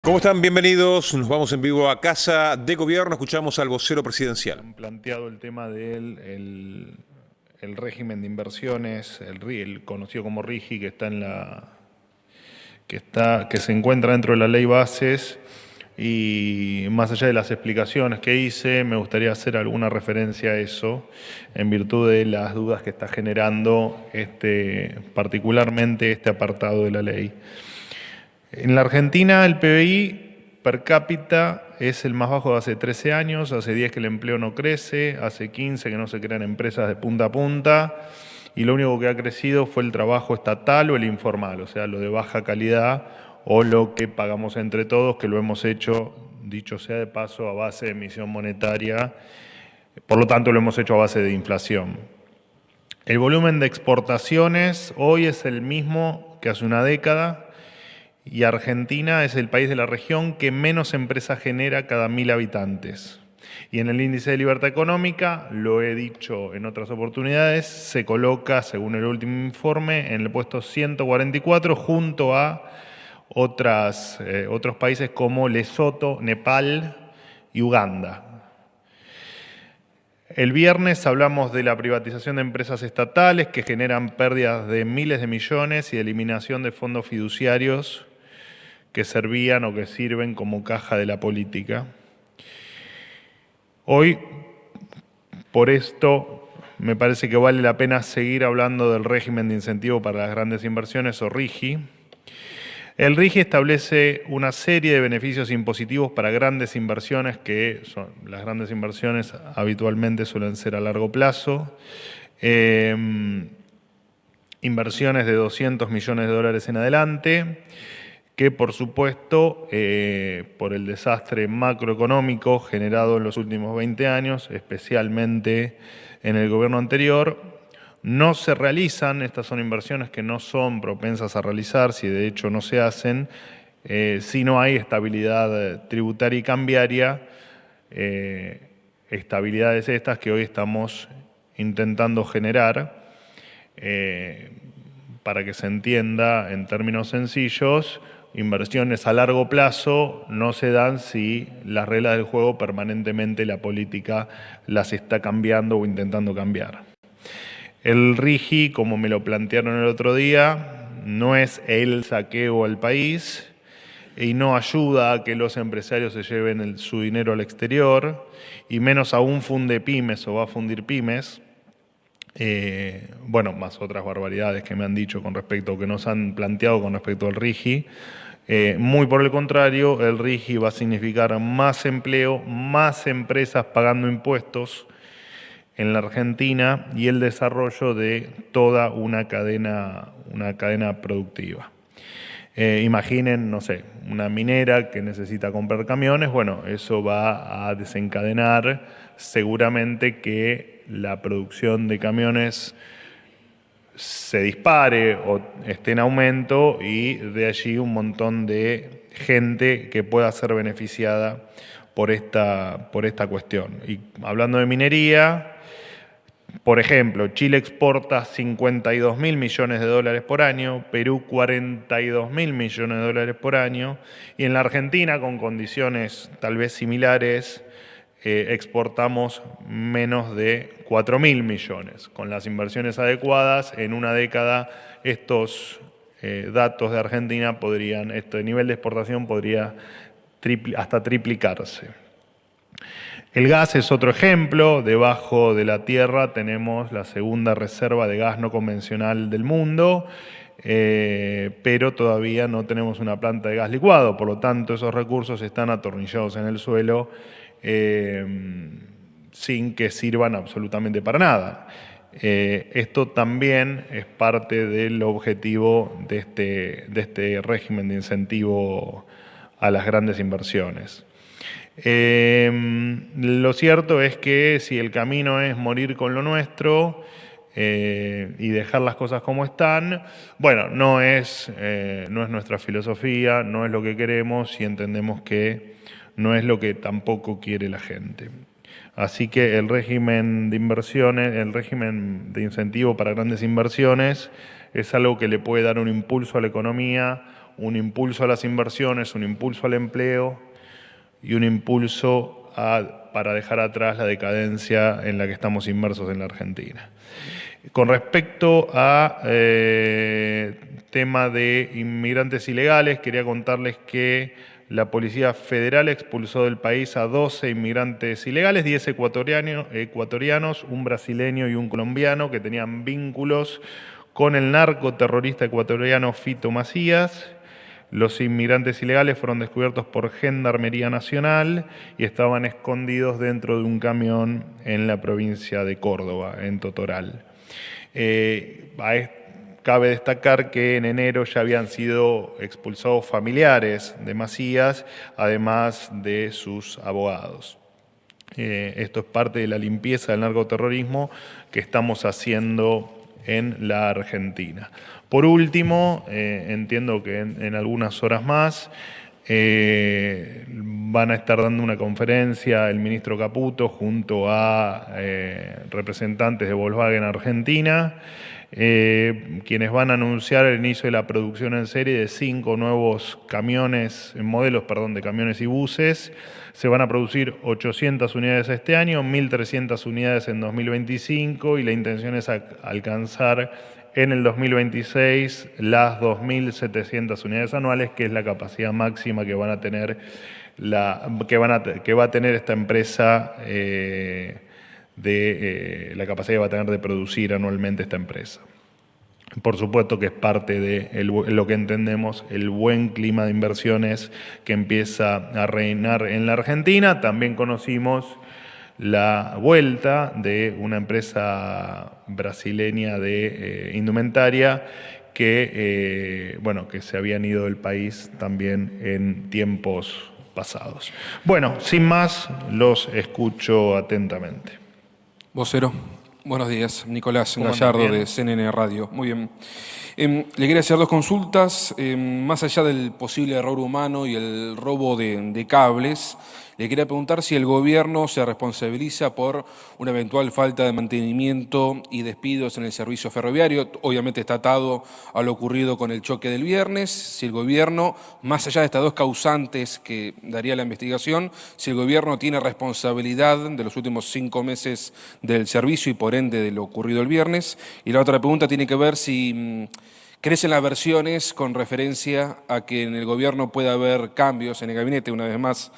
¿Cómo están? Bienvenidos. Nos vamos en vivo a Casa de Gobierno. Escuchamos al vocero presidencial. Han planteado el tema del régimen de inversiones, el conocido como RIGI, que se encuentra dentro de la ley Bases. Y más allá de las explicaciones que hice, me gustaría hacer alguna referencia a eso, en virtud de las dudas que está generando particularmente este apartado de la ley. En la Argentina el PBI per cápita es el más bajo de hace 13 años, hace 10 que el empleo no crece, hace 15 que no se crean empresas de punta a punta y lo único que ha crecido fue el trabajo estatal o el informal, o sea, lo de baja calidad o lo que pagamos entre todos, que lo hemos hecho, dicho sea de paso, a base de emisión monetaria, por lo tanto lo hemos hecho a base de inflación. El volumen de exportaciones hoy es el mismo que hace una década, y Argentina es el país de la región que menos empresas genera cada 1000 habitantes. Y en el índice de libertad económica, lo he dicho en otras oportunidades, se coloca, según el último informe, en el puesto 144 junto a otros países como Lesoto, Nepal y Uganda. El viernes hablamos de la privatización de empresas estatales que generan pérdidas de miles de millones y de eliminación de fondos fiduciarios que servían o que sirven como caja de la política. Hoy, por esto, me parece que vale la pena seguir hablando del régimen de incentivo para las grandes inversiones o RIGI. El RIGI establece una serie de beneficios impositivos para grandes inversiones, las grandes inversiones habitualmente suelen ser a largo plazo. Inversiones de 200 millones de dólares en adelante, que por supuesto, por el desastre macroeconómico generado en los últimos 20 años, especialmente en el gobierno anterior, no se realizan. Estas son inversiones que no son propensas a realizarse y de hecho no se hacen si no hay estabilidad tributaria y cambiaria, estabilidades estas que hoy estamos intentando generar. Para que se entienda en términos sencillos, inversiones a largo plazo no se dan si las reglas del juego permanentemente la política las está cambiando o intentando cambiar. El RIGI, como me lo plantearon el otro día, no es el saqueo al país y no ayuda a que los empresarios se lleven su dinero al exterior, y menos aún funde pymes o va a fundir pymes. Más otras barbaridades que me han dicho con respecto, que nos han planteado con respecto al RIGI. Muy por el contrario, el RIGI va a significar más empleo, más empresas pagando impuestos en la Argentina y el desarrollo de toda una cadena productiva. Imaginen, no sé, una minera que necesita comprar camiones, eso va a desencadenar seguramente que la producción de camiones se dispare o esté en aumento y de allí un montón de gente que pueda ser beneficiada por esta cuestión. Y hablando de minería, por ejemplo, Chile exporta 52.000 millones de dólares por año, Perú 42.000 millones de dólares por año, y en la Argentina, con condiciones tal vez similares, exportamos menos de 4.000 millones. Con las inversiones adecuadas, en una década estos datos de Argentina este nivel de exportación podría hasta triplicarse. El gas es otro ejemplo. Debajo de la tierra tenemos la segunda reserva de gas no convencional del mundo, pero todavía no tenemos una planta de gas licuado. Por lo tanto, esos recursos están atornillados en el suelo sin que sirvan absolutamente para nada. Esto también es parte del objetivo de este régimen de incentivo a las grandes inversiones. Lo cierto es que si el camino es morir con lo nuestro y dejar las cosas como están, no es nuestra filosofía, no es lo que queremos y entendemos que no es lo que tampoco quiere la gente. Así que el régimen de inversiones, el régimen de incentivo para grandes inversiones es algo que le puede dar un impulso a la economía, un impulso a las inversiones, un impulso al empleo y un impulso para dejar atrás la decadencia en la que estamos inmersos en la Argentina. Con respecto a tema de inmigrantes ilegales, quería contarles que la Policía Federal expulsó del país a 12 inmigrantes ilegales, 10 ecuatorianos, un brasileño y un colombiano que tenían vínculos con el narcoterrorista ecuatoriano Fito Macías. Los inmigrantes ilegales fueron descubiertos por Gendarmería Nacional y estaban escondidos dentro de un camión en la provincia de Córdoba, en Totoral. Cabe destacar que en enero ya habían sido expulsados familiares de Macías, además de sus abogados. Esto es parte de la limpieza del narcoterrorismo que estamos haciendo en la Argentina. Por último, entiendo que en algunas horas más van a estar dando una conferencia el ministro Caputo junto a representantes de Volkswagen Argentina, quienes van a anunciar el inicio de la producción en serie de 5 nuevos modelos de camiones y buses. Se van a producir 800 unidades este año, 1.300 unidades en 2025 y la intención es alcanzar en el 2026 las 2.700 unidades anuales, que es la capacidad máxima que van a tener que va a tener esta empresa, la capacidad que va a tener de producir anualmente esta empresa. Por supuesto que es parte de lo que entendemos el buen clima de inversiones que empieza a reinar en la Argentina. También conocimos la vuelta de una empresa brasileña de indumentaria que se habían ido del país también en tiempos pasados. Bueno, sin más, los escucho atentamente. Vocero, buenos días. Nicolás ¿Cómo Gallardo andan? de CNN Radio. Muy bien. Le quería hacer 2 consultas. Más allá del posible error humano y el robo de cables, le quería preguntar si el gobierno se responsabiliza por una eventual falta de mantenimiento y despidos en el servicio ferroviario. Obviamente está atado a lo ocurrido con el choque del viernes. Si el gobierno, más allá de estas 2 causantes que daría la investigación, si el gobierno tiene responsabilidad de los últimos 5 meses del servicio y por ende de lo ocurrido el viernes. Y la otra pregunta tiene que ver si crecen las versiones con referencia a que en el gobierno pueda haber cambios en el gabinete. Una vez más,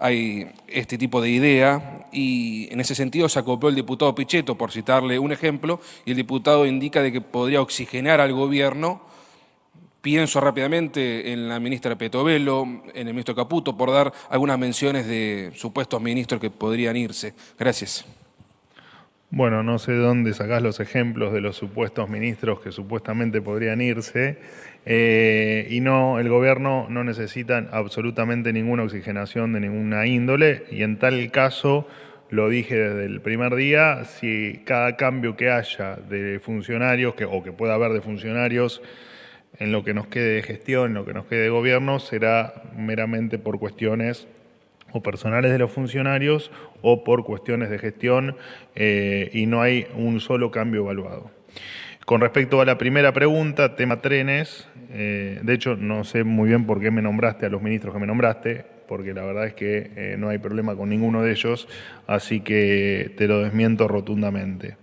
hay este tipo de idea y en ese sentido se acopló el diputado Pichetto, por citarle un ejemplo, y el diputado indica de que podría oxigenar al gobierno. Pienso rápidamente en la ministra Petovelo, en el ministro Caputo, por dar algunas menciones de supuestos ministros que podrían irse. Gracias. Bueno, no sé de dónde sacás los ejemplos de los supuestos ministros que supuestamente podrían irse. El gobierno no necesita absolutamente ninguna oxigenación de ninguna índole y en tal caso, lo dije desde el primer día, si cada cambio que haya de funcionarios o que pueda haber de funcionarios en lo que nos quede de gestión, en lo que nos quede de gobierno, será meramente por cuestiones o personales de los funcionarios o por cuestiones de gestión y no hay un solo cambio evaluado. Con respecto a la primera pregunta, tema trenes, de hecho no sé muy bien por qué me nombraste a los ministros que me nombraste, porque la verdad es que no hay problema con ninguno de ellos, así que te lo desmiento rotundamente.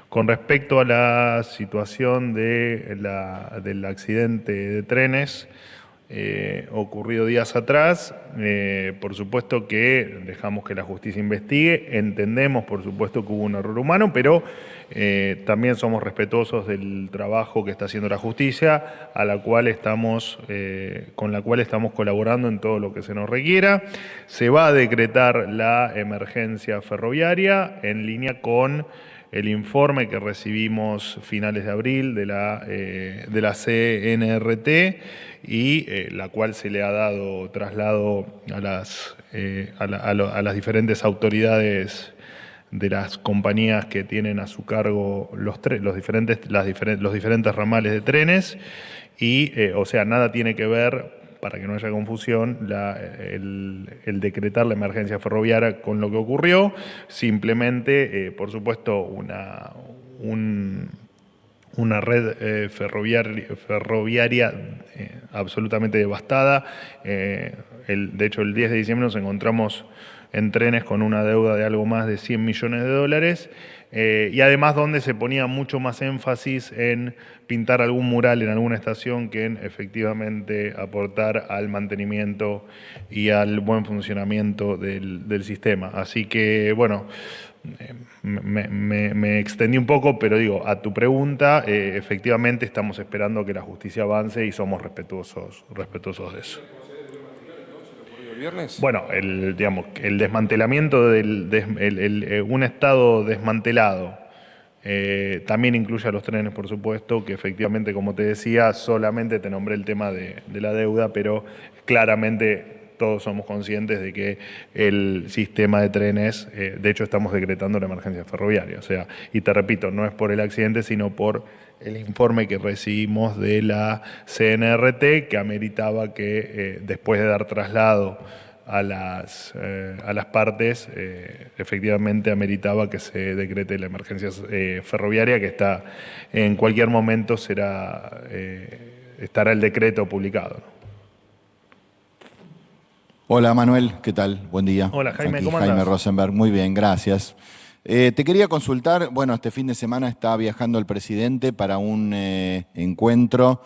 Con respecto a la situación del accidente de trenes, ocurrido días atrás, por supuesto que dejamos que la justicia investigue, entendemos por supuesto que hubo un error humano, pero también somos respetuosos del trabajo que está haciendo la justicia, con la cual estamos colaborando en todo lo que se nos requiera. Se va a decretar la emergencia ferroviaria en línea con el informe que recibimos finales de abril de la CNRT y la cual se le ha dado traslado a las diferentes autoridades de las compañías que tienen a su cargo los diferentes ramales de trenes y, nada tiene que ver, para que no haya confusión, el decretar la emergencia ferroviaria con lo que ocurrió, simplemente, por supuesto, una red ferroviaria absolutamente devastada. De hecho, el 10 de diciembre nos encontramos en Trenes con una deuda de algo más de 100 millones de dólares, y además donde se ponía mucho más énfasis en pintar algún mural en alguna estación que en efectivamente aportar al mantenimiento y al buen funcionamiento del sistema. Así que, bueno, me extendí un poco, pero digo, a tu pregunta, efectivamente estamos esperando que la justicia avance y somos respetuosos de eso. ¿Viernes? Bueno, digamos, el desmantelamiento un Estado desmantelado también incluye a los trenes, por supuesto, que efectivamente, como te decía, solamente te nombré el tema de la deuda, pero claramente todos somos conscientes de que el sistema de trenes, de hecho estamos decretando la emergencia ferroviaria, o sea, y te repito, no es por el accidente, sino por el informe que recibimos de la CNRT, que ameritaba que después de dar traslado a las partes, efectivamente ameritaba que se decrete la emergencia ferroviaria, que está en cualquier momento estará el decreto publicado, ¿no? Hola Manuel, ¿qué tal? Buen día. Hola Jaime, Aquí ¿cómo Jaime andás? Rosenberg, muy bien, gracias. Te quería consultar, bueno, este fin de semana está viajando el presidente para un encuentro,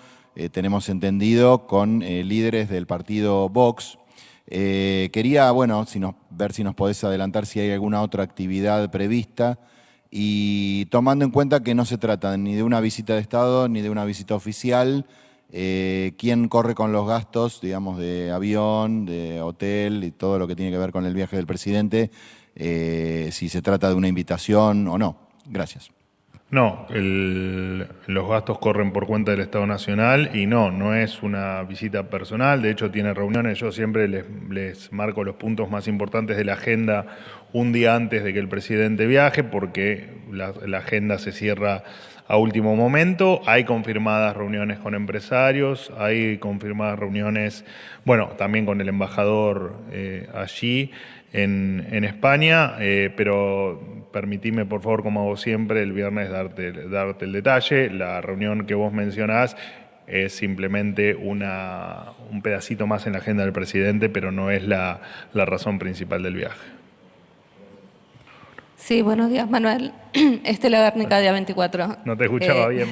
tenemos entendido, con líderes del partido Vox. Quería, bueno, ver si nos podés adelantar si hay alguna otra actividad prevista y tomando en cuenta que no se trata ni de una visita de Estado ni de una visita oficial, ¿quién corre con los gastos, digamos, de avión, de hotel y todo lo que tiene que ver con el viaje del presidente? Si se trata de una invitación o no. Gracias. No, los gastos corren por cuenta del Estado Nacional y no es una visita personal, de hecho tiene reuniones, yo siempre les marco los puntos más importantes de la agenda un día antes de que el presidente viaje, porque la agenda se cierra a último momento. Hay confirmadas reuniones con empresarios, hay confirmadas reuniones, bueno, también con el embajador allí en España, pero permitime, por favor, como hago siempre, el viernes darte el detalle. La reunión que vos mencionás es simplemente un pedacito más en la agenda del presidente, pero no es la razón principal del viaje. Sí, buenos días, Manuel. Estela Guernica, día 24. No te escuchaba bien.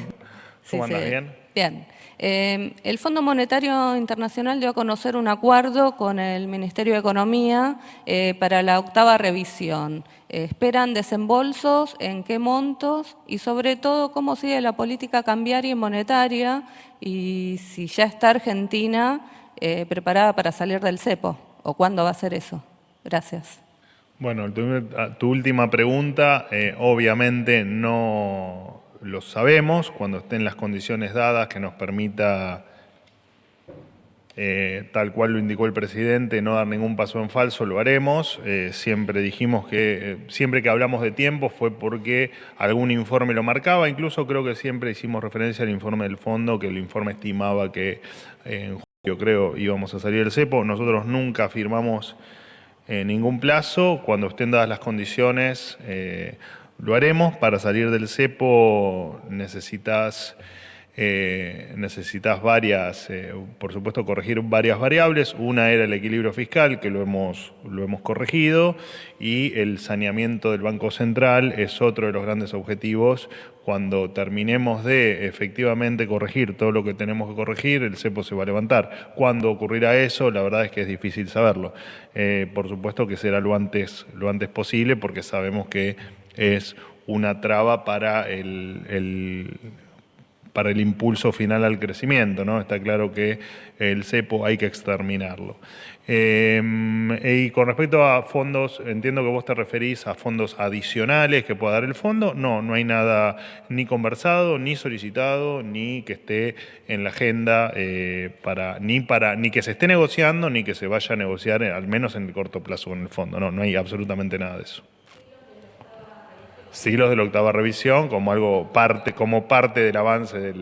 ¿Cómo sí, andas? sí. ¿Bien? Bien. El Fondo Monetario Internacional dio a conocer un acuerdo con el Ministerio de Economía para la 8ª revisión. ¿Esperan desembolsos? ¿En qué montos? Y sobre todo, ¿cómo sigue la política cambiaria y monetaria? Y si ya está Argentina preparada para salir del cepo, o cuándo va a ser eso. Gracias. Bueno, tu última pregunta, obviamente no lo sabemos. Cuando estén las condiciones dadas que nos permita, tal cual lo indicó el presidente, no dar ningún paso en falso, lo haremos. Siempre dijimos que, siempre que hablamos de tiempo fue porque algún informe lo marcaba. Incluso creo que siempre hicimos referencia al informe del fondo, que el informe estimaba que en julio, creo, íbamos a salir del cepo. Nosotros nunca firmamos ningún plazo. Cuando estén dadas las condiciones, lo haremos. Para salir del cepo necesitas varias, por supuesto, corregir varias variables. Una era el equilibrio fiscal, que lo hemos corregido, y el saneamiento del Banco Central es otro de los grandes objetivos. Cuando terminemos de efectivamente corregir todo lo que tenemos que corregir, el cepo se va a levantar. ¿Cuándo ocurrirá eso? La verdad es que es difícil saberlo. Por supuesto que será lo antes posible, porque sabemos que es una traba para el impulso final al crecimiento, ¿no? Está claro que el cepo hay que exterminarlo. Y con respecto a fondos, entiendo que vos te referís a fondos adicionales que pueda dar el fondo. No hay nada ni conversado, ni solicitado, ni que esté en la agenda, ni que se esté negociando, ni que se vaya a negociar, al menos en el corto plazo, con el fondo. No hay absolutamente nada de eso. Siglos de la 8ª revisión como parte del avance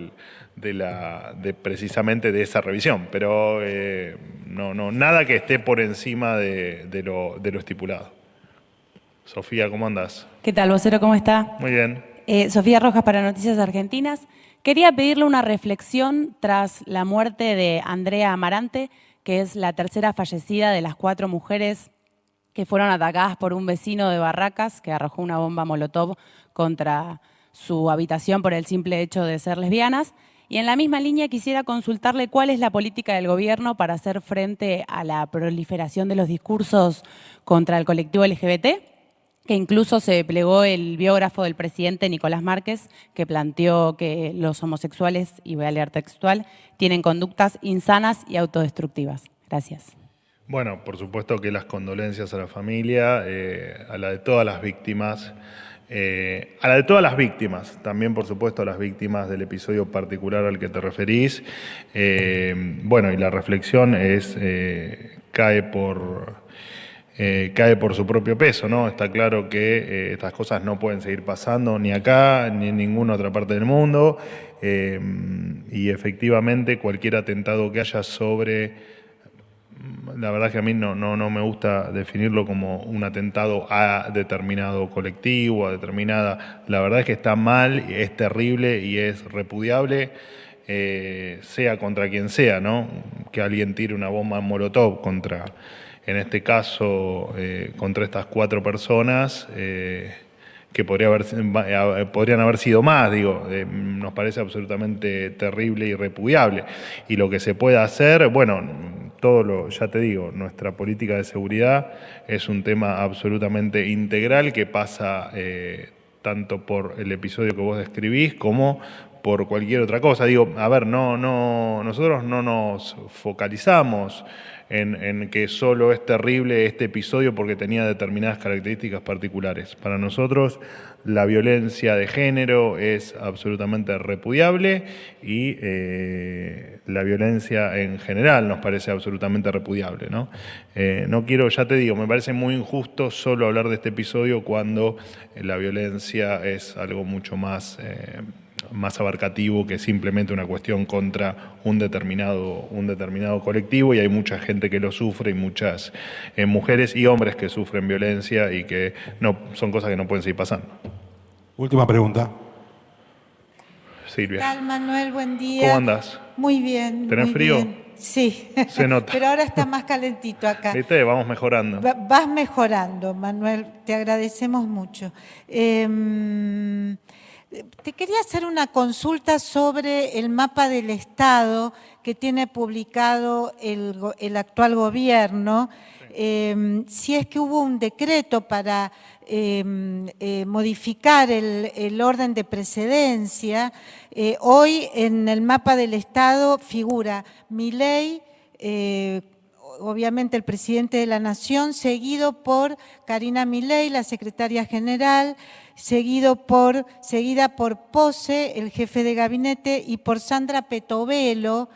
precisamente de esa revisión, pero nada que esté por encima de lo estipulado. Sofía, ¿cómo andás? ¿Qué tal, vocero? ¿Cómo está? Muy bien. Sofía Rojas para Noticias Argentinas. Quería pedirle una reflexión tras la muerte de Andrea Amarante, que es la tercera fallecida de las 4 mujeres que fueron atacadas por un vecino de Barracas que arrojó una bomba molotov contra su habitación por el simple hecho de ser lesbianas. Y en la misma línea quisiera consultarle cuál es la política del gobierno para hacer frente a la proliferación de los discursos contra el colectivo LGBT, que incluso se plegó el biógrafo del presidente Nicolás Márquez, que planteó que los homosexuales, y voy a leer textual, tienen conductas insanas y autodestructivas. Gracias. Bueno, por supuesto que las condolencias a la familia, a la de todas las víctimas, también por supuesto a las víctimas del episodio particular al que te referís. Bueno, y la reflexión es, cae por su propio peso, ¿no? Está claro que estas cosas no pueden seguir pasando ni acá ni en ninguna otra parte del mundo, y efectivamente cualquier atentado que haya sobre... La verdad que a mí no me gusta definirlo como un atentado a determinado colectivo, a determinada... La verdad es que está mal, es terrible y es repudiable, sea contra quien sea, ¿no? Que alguien tire una bomba molotov contra, en este caso, contra estas 4 personas, que podrían haber sido más, digo, nos parece absolutamente terrible y repudiable. Y lo que se puede hacer, bueno... ya te digo, nuestra política de seguridad es un tema absolutamente integral que pasa tanto por el episodio que vos describís como por cualquier otra cosa. Digo, a ver, nosotros no nos focalizamos en que solo es terrible este episodio porque tenía determinadas características particulares. Para nosotros la violencia de género es absolutamente repudiable y la violencia en general nos parece absolutamente repudiable, ¿no? No quiero, ya te digo, me parece muy injusto solo hablar de este episodio cuando la violencia es algo mucho más abarcativo que simplemente una cuestión contra un determinado colectivo, y hay mucha gente que lo sufre y muchas mujeres y hombres que sufren violencia y que no son cosas que no pueden seguir pasando. Última pregunta. Silvia. ¿Qué tal, Manuel? Buen día. ¿Cómo andás? Muy bien. ¿Tenés muy frío? bien. Sí. Se nota. Pero ahora está más calentito acá. ¿Viste? Vamos mejorando. Vas mejorando, Manuel. Te agradecemos mucho. Te quería hacer una consulta sobre el mapa del Estado que tiene publicado el actual gobierno. Si es que hubo un decreto para modificar el orden de precedencia. Hoy en el mapa del Estado figura Milei, obviamente el presidente de la Nación, seguido por Karina Milei, la secretaria general, seguida por Pose, el jefe de gabinete, y por Sandra Petovelo,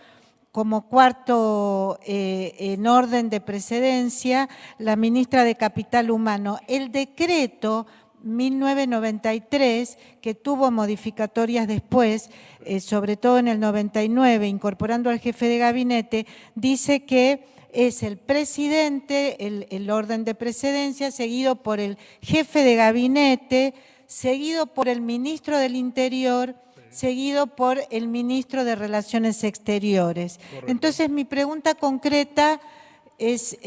como cuarto en orden de precedencia, la ministra de Capital Humano. El decreto 1993, que tuvo modificatorias después, sobre todo en el 99, incorporando al jefe de gabinete, dice que es el presidente, el orden de precedencia, seguido por el jefe de gabinete, seguido por el ministro del Interior, seguido por el ministro de Relaciones Exteriores. Correcto. Entonces, mi pregunta concreta es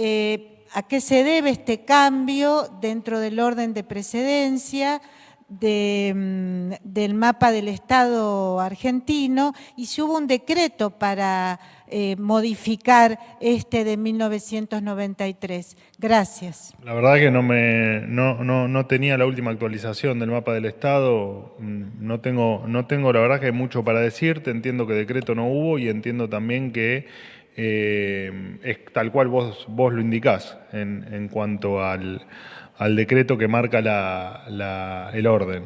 ¿a qué se debe este cambio dentro del orden de precedencia del mapa del Estado argentino, y si hubo un decreto para modificar este de 1993? Gracias. La verdad que no tenía la última actualización del mapa del Estado, no tengo la verdad que mucho para decirte, entiendo que decreto no hubo y entiendo también que es tal cual vos lo indicás en cuanto al decreto que marca el orden,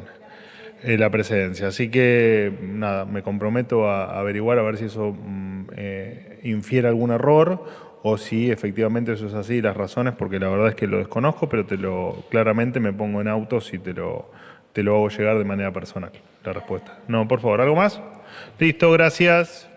la precedencia. Así que nada, me comprometo a averiguar a ver si eso infiere algún error o si efectivamente eso es así, las razones, porque la verdad es que lo desconozco, pero claramente me pongo en autos y te lo hago llegar de manera personal, la respuesta. No, por favor, ¿algo más? Listo, gracias.